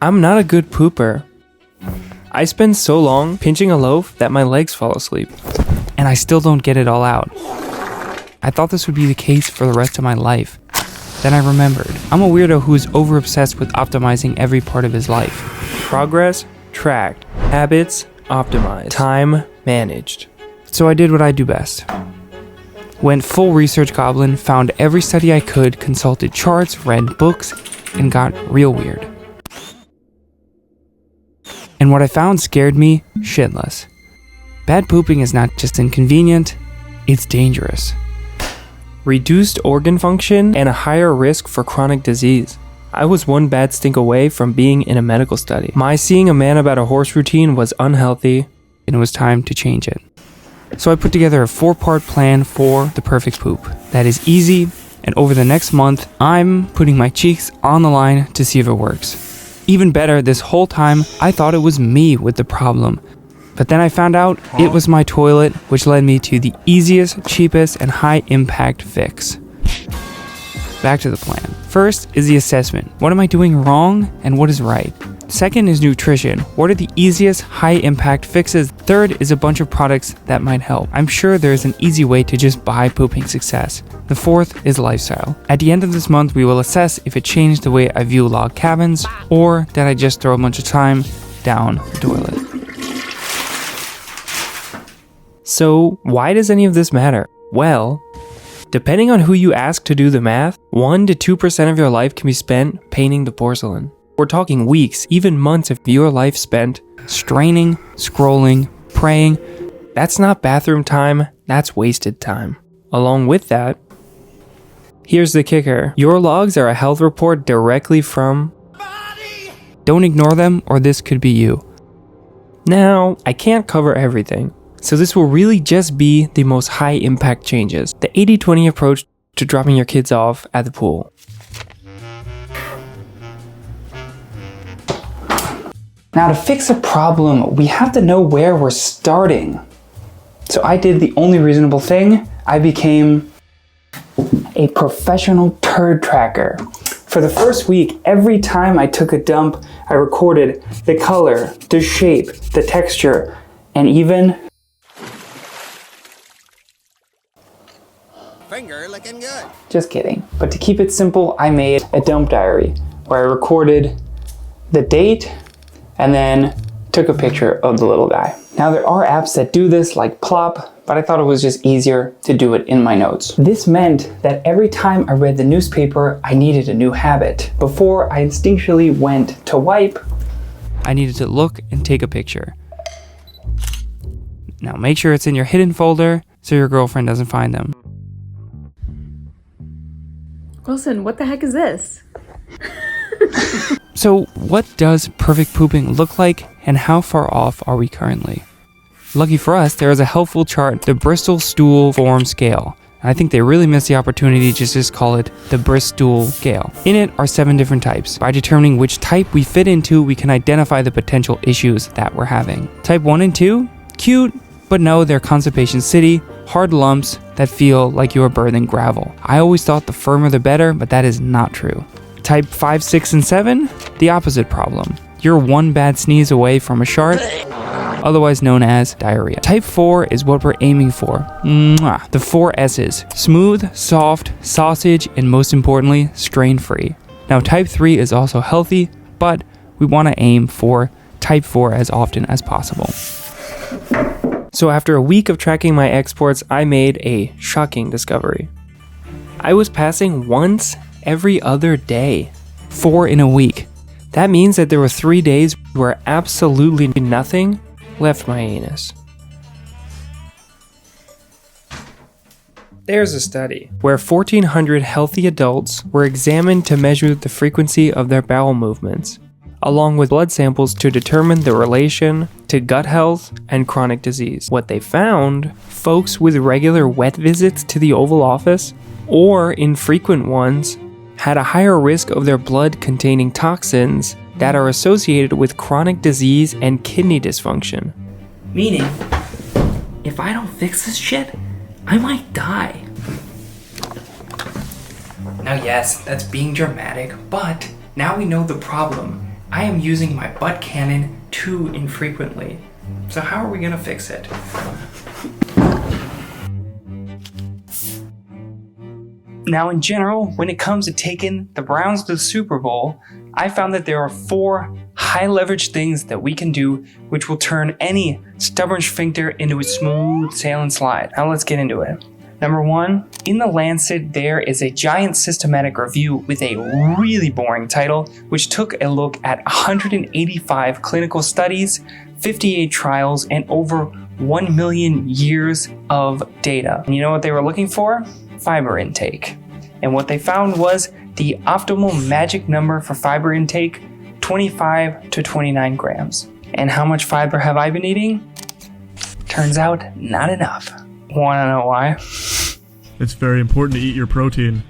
I'm not a good pooper. I spend so long pinching a loaf that my legs fall asleep. And I still don't get it all out. I thought this would be the case for the rest of my life. Then I remembered, I'm a weirdo who is over-obsessed with optimizing every part of his life. Progress, tracked. Habits, optimized. Time, managed. So I did what I do best. Went full research goblin, found every study I could, consulted charts, read books, and got real weird. And what I found scared me shitless. Bad pooping is not just inconvenient, it's dangerous. Reduced organ function and a higher risk for chronic disease. I was one bad stink away from being in a medical study. My seeing a man about a horse routine was unhealthy, and it was time to change it. So I put together a 4-part plan for the perfect poop that is easy, and over the next month, I'm putting my cheeks on the line to see if it works. Even better, this whole time, I thought it was me with the problem. But then I found out it was my toilet, which led me to the easiest, cheapest, and high-impact fix. Back to the plan. First is the assessment. What am I doing wrong and what is right? Second is nutrition. What are the easiest, high-impact fixes? Third is a bunch of products that might help. I'm sure there's an easy way to just buy pooping success. The fourth is lifestyle. At the end of this month, we will assess if it changed the way I view log cabins, or did I just throw a bunch of time down the toilet. So, why does any of this matter? Well, depending on who you ask to do the math, 1 to 2% of your life can be spent painting the porcelain. We're talking weeks, even months of your life spent straining, scrolling, praying. That's not bathroom time, that's wasted time. Along with that, here's the kicker. Your logs are a health report directly from body. Don't ignore them or this could be you. Now, I can't cover everything. So this will really just be the most high impact changes. The 80-20 approach to dropping your kids off at the pool. Now to fix a problem, we have to know where we're starting. So I did the only reasonable thing. I became a professional turd tracker. For the first week, every time I took a dump, I recorded the color, the shape, the texture, and even finger looking good. Just kidding. But to keep it simple, I made a dump diary where I recorded the date and then took a picture of the little guy. Now there are apps that do this like Plop, but I thought it was just easier to do it in my notes. This meant that every time I read the newspaper, I needed a new habit. Before I instinctually went to wipe, I needed to look and take a picture. Now make sure it's in your hidden folder so your girlfriend doesn't find them. Wilson, what the heck is this? So what does perfect pooping look like and how far off are we currently? Lucky for us, there is a helpful chart, the Bristol Stool Form Scale. And I think they really missed the opportunity to just call it the Bristol Scale. In it are 7 different types. By determining which type we fit into, we can identify the potential issues that we're having. Type 1 and 2, cute, but no, they're constipation city, hard lumps that feel like you are birthing gravel. I always thought the firmer the better, but that is not true. Type 5, 6, and 7, the opposite problem. You're one bad sneeze away from a shart, otherwise known as diarrhea. Type 4 is what we're aiming for. Mwah. The 4 S's, smooth, soft, sausage, and most importantly, strain-free. Now type 3 is also healthy, but we want to aim for type 4 as often as possible. So after a week of tracking my exports, I made a shocking discovery. I was passing once every other day. 4 in a week. That means that there were 3 days where absolutely nothing left my anus. There's a study where 1,400 healthy adults were examined to measure the frequency of their bowel movements, along with blood samples to determine the relation to gut health and chronic disease. What they found, folks with regular wet visits to the Oval Office, or infrequent ones, had a higher risk of their blood containing toxins that are associated with chronic disease and kidney dysfunction. Meaning, if I don't fix this shit, I might die. Now yes, that's being dramatic, but now we know the problem. I am using my butt cannon too infrequently. So how are we gonna fix it? Now in general, when it comes to taking the Browns to the Super Bowl, I found that there are 4 high leverage things that we can do which will turn any stubborn sphincter into a smooth sailing slide. Now let's get into it. Number 1, in the Lancet there is a giant systematic review with a really boring title which took a look at 185 clinical studies, 58 trials, and over 1 million years of data. And you know what they were looking for? Fiber intake. And what they found was the optimal magic number for fiber intake, 25 to 29 grams. And how much fiber have I been eating? Turns out, not enough. Wanna know why? It's very important to eat your protein,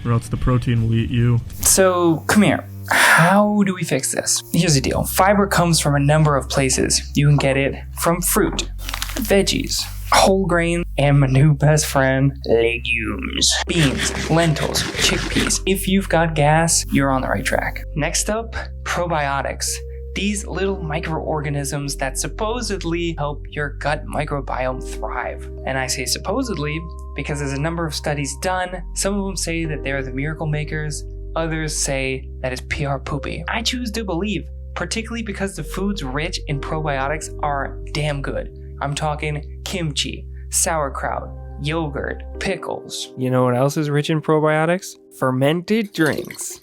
or else the protein will eat you. So, come here. How do we fix this? Here's the deal. Fiber comes from a number of places. You can get it from fruit, veggies, whole grain, and my new best friend, legumes. Beans, lentils, chickpeas. If you've got gas, you're on the right track. Next up, probiotics. These little microorganisms that supposedly help your gut microbiome thrive. And I say supposedly because there's a number of studies done. Some of them say that they're the miracle makers. Others say that it's PR poopy. I choose to believe, particularly because the foods rich in probiotics are damn good. I'm talking kimchi, sauerkraut, yogurt, pickles. You know what else is rich in probiotics? Fermented drinks.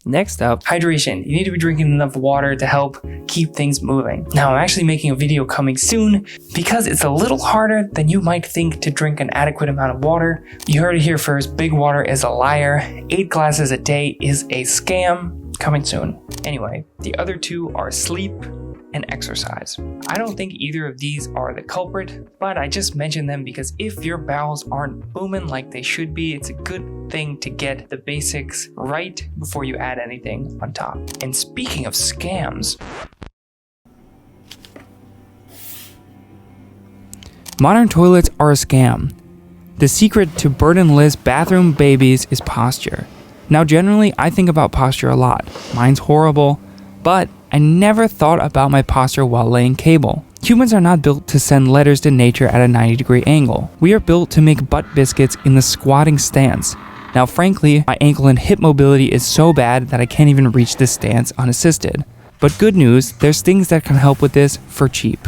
Next up, hydration. You need to be drinking enough water to help keep things moving. Now, I'm actually making a video coming soon because it's a little harder than you might think to drink an adequate amount of water. You heard it here first, big water is a liar. 8 glasses a day is a scam. Coming soon. Anyway, the other 2 are sleep and exercise. I don't think either of these are the culprit, but I just mentioned them because if your bowels aren't booming like they should be, it's a good thing to get the basics right before you add anything on top. And speaking of scams, modern toilets are a scam. The secret to burdenless bathroom babies is posture. Now generally, I think about posture a lot. Mine's horrible, but I never thought about my posture while laying cable. Humans are not built to send letters to nature at a 90-degree angle. We are built to make butt biscuits in the squatting stance. Now frankly, my ankle and hip mobility is so bad that I can't even reach this stance unassisted. But good news, there's things that can help with this for cheap.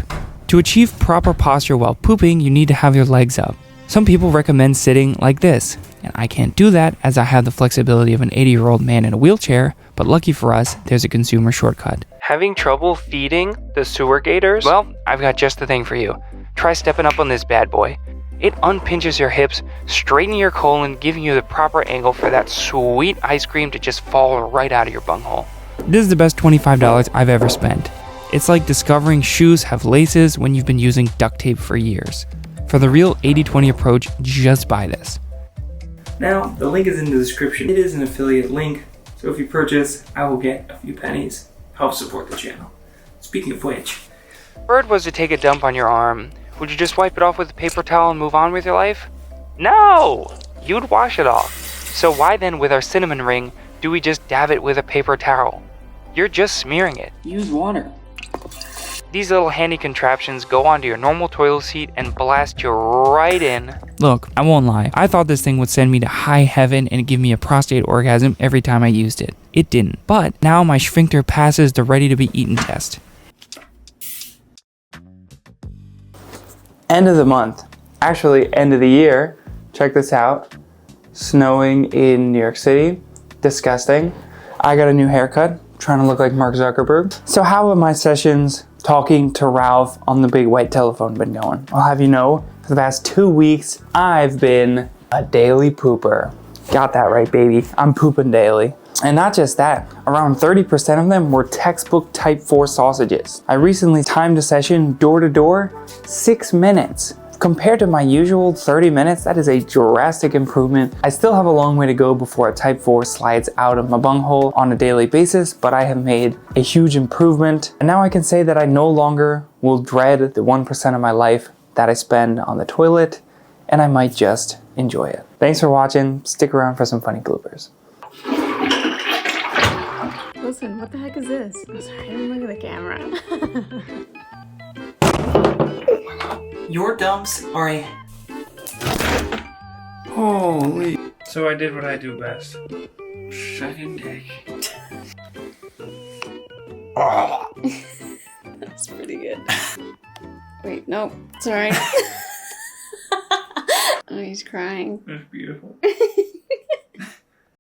To achieve proper posture while pooping, you need to have your legs up. Some people recommend sitting like this, and I can't do that as I have the flexibility of an 80-year-old man in a wheelchair, but lucky for us, there's a consumer shortcut. Having trouble feeding the sewer gators? Well, I've got just the thing for you. Try stepping up on this bad boy. It unpinches your hips, straightening your colon, giving you the proper angle for that sweet ice cream to just fall right out of your bunghole. This is the best $25 I've ever spent. It's like discovering shoes have laces when you've been using duct tape for years. For the real 80-20 approach, just buy this. Now, the link is in the description. It is an affiliate link, so if you purchase, I will get a few pennies. Help support the channel. Speaking of which, if Bird was to take a dump on your arm, would you just wipe it off with a paper towel and move on with your life? No! You'd wash it off. So why then, with our cinnamon ring, do we just dab it with a paper towel? You're just smearing it. Use water. These little handy contraptions go onto your normal toilet seat and blast you right in. Look, I won't lie. I thought this thing would send me to high heaven and give me a prostate orgasm every time I used it. It didn't. But now my sphincter passes the ready to be eaten test. End of the month. Actually, end of the year. Check this out. Snowing in New York City. Disgusting. I got a new haircut. Trying to look like Mark Zuckerberg. So how have my sessions talking to Ralph on the big white telephone been going? I'll have you know, for the past 2 weeks, I've been a daily pooper. Got that right, baby. I'm pooping daily. And not just that, around 30% of them were textbook type 4 sausages. I recently timed a session door to door, 6 minutes. Compared to my usual 30 minutes, that is a drastic improvement. I still have a long way to go before a type 4 slides out of my bunghole on a daily basis, but I have made a huge improvement. And now I can say that I no longer will dread the 1% of my life that I spend on the toilet, and I might just enjoy it. Thanks for watching. Stick around for some funny bloopers. Wilson, what the heck is this? I'm sorry, I didn't look at the camera. Your dumps are a... Holy... So I did what I do best. Sucking dick. That's pretty good. Wait, no, sorry. Oh, he's crying. That's beautiful.